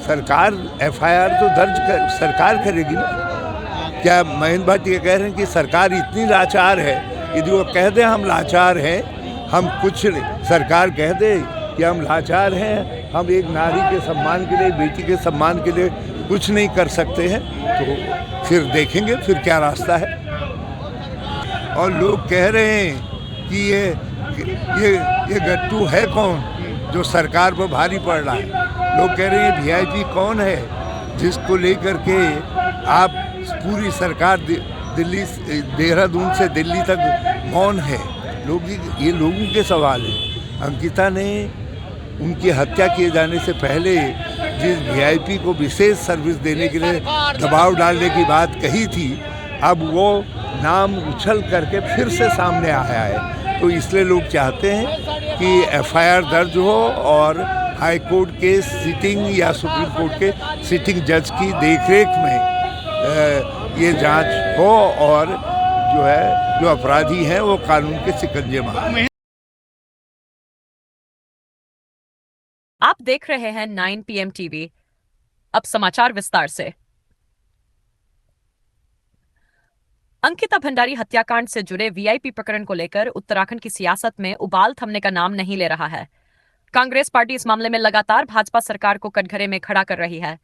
सरकार एफआईआर तो सरकार करेगी ना। क्या महेंद्र भाटी ये कह रहे हैं कि सरकार इतनी लाचार है, यदि वो कह दे हम लाचार हैं, हम कुछ सरकार कह दे कि हम लाचार हैं, हम एक नारी के सम्मान के लिए, बेटी के सम्मान के लिए कुछ नहीं कर सकते हैं, तो फिर देखेंगे फिर क्या रास्ता है। और लोग कह रहे हैं कि ये गट्टू है कौन जो सरकार पर भारी पड़ रहा है। लोग कह रहे हैं वीआईपी कौन है जिसको लेकर के आप पूरी सरकार दिल्ली देहरादून से दिल्ली तक मौन है। ये लोगों के सवाल है। अंकिता ने उनकी हत्या किए जाने से पहले जिस वीआईपी को विशेष सर्विस देने के लिए दबाव डालने की बात कही थी, अब वो नाम उछल करके फिर से सामने आया है। तो इसलिए लोग चाहते हैं कि एफआईआर दर्ज हो और हाई कोर्ट के सिटिंग या सुप्रीम कोर्ट के सिटिंग जज की देखरेख में ये जांच हो और जो अपराधी हैं वो कानून के शिकंजे में आए। आप देख रहे हैं 9 PM टीवी। अब समाचार विस्तार से। अंकिता भंडारी हत्याकांड से जुड़े वीआईपी प्रकरण को लेकर उत्तराखंड की सियासत में उबाल थमने का नाम नहीं ले रहा है। कांग्रेस पार्टी इस मामले में लगातार भाजपा सरकार को कटघरे में खड़ा कर रही है।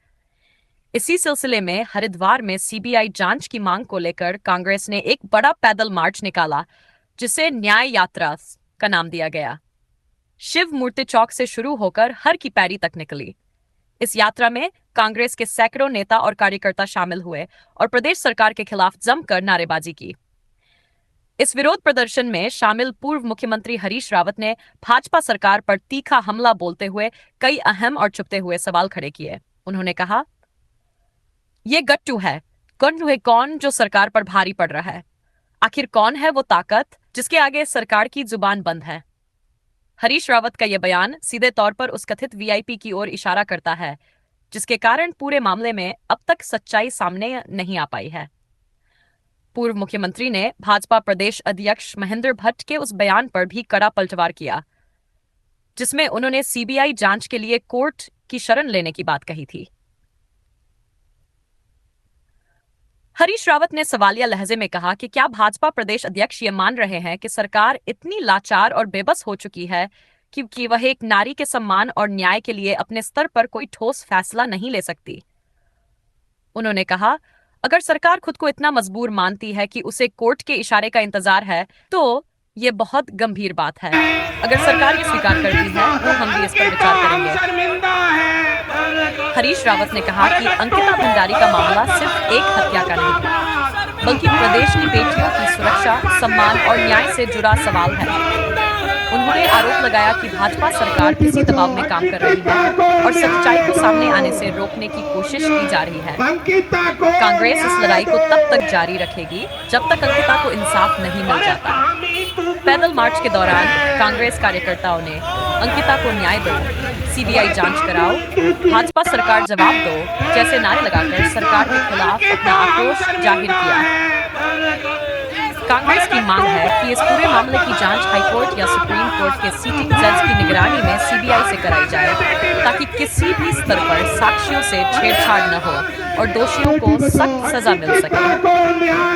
इसी सिलसिले में हरिद्वार में सीबीआई जांच की मांग को लेकर कांग्रेस ने एक बड़ा पैदल मार्च निकाला, जिसे न्याय यात्रा का नाम दिया गया। शिव मूर्ति चौक से शुरू होकर हर की पैड़ी तक निकली। इस यात्रा में कांग्रेस के सैकड़ों नेता और कार्यकर्ता शामिल हुए और प्रदेश सरकार के खिलाफ जमकर नारेबाजी की। इस विरोध प्रदर्शन में शामिल पूर्व मुख्यमंत्री हरीश रावत ने भाजपा सरकार पर तीखा हमला बोलते हुए कई अहम और छुपते हुए सवाल खड़े किए। उन्होंने कहा, ये गट्टू है कौन जो सरकार पर भारी पड़ रहा है? आखिर कौन है वो ताकत जिसके आगे सरकार की जुबान बंद है? हरीश रावत का यह बयान सीधे तौर पर उस कथित वीआईपी की ओर इशारा करता है, जिसके कारण पूरे मामले में अब तक सच्चाई सामने नहीं आ पाई है। पूर्व मुख्यमंत्री ने भाजपा प्रदेश अध्यक्ष महेंद्र भट्ट के उस बयान पर भी कड़ा पलटवार किया, जिसमें उन्होंने सीबीआई जांच के लिए कोर्ट की शरण लेने की बात कही थी। हरीश रावत ने सवालिया लहजे में कहा कि क्या भाजपा प्रदेश अध्यक्ष ये मान रहे हैं कि सरकार इतनी लाचार और बेबस हो चुकी है कि वह एक नारी के सम्मान और न्याय के लिए अपने स्तर पर कोई ठोस फैसला नहीं ले सकती? उन्होंने कहा, अगर सरकार खुद को इतना मजबूर मानती है कि उसे कोर्ट के इशारे का इंतजार है, तो ये बहुत गंभीर बात है। अगर सरकार ये स्वीकार करती है तो हम भी इस पर विचार करेंगे। हरीश रावत ने कहा कि अंकिता भंडारी का मामला सिर्फ एक हत्या का नहीं, बल्कि प्रदेश की बेटियों की सुरक्षा, सम्मान और न्याय से जुड़ा सवाल है। उन्होंने आरोप लगाया कि भाजपा सरकार किसी दबाव में काम कर रही है और सच्चाई को सामने आने से रोकने की कोशिश की जा रही है। कांग्रेस इस लड़ाई को तब तक जारी रखेगी जब तक अंकिता को इंसाफ नहीं मिल जाता। पैदल मार्च के दौरान कांग्रेस कार्यकर्ताओं ने अंकिता को न्याय दो, सीबीआई जांच कराओ, भाजपा सरकार जवाब दो जैसे नारे लगाकर सरकार के खिलाफ अपना आक्रोश जाहिर किया। कांग्रेस की मांग है कि इस पूरे मामले की जांच हाईकोर्ट या सुप्रीम कोर्ट के सिटिंग जज की निगरानी में सीबीआई से कराई जाए, ताकि किसी भी स्तर पर साक्ष्यों से छेड़छाड़ न हो और दोषियों को सख्त सजा मिल सके।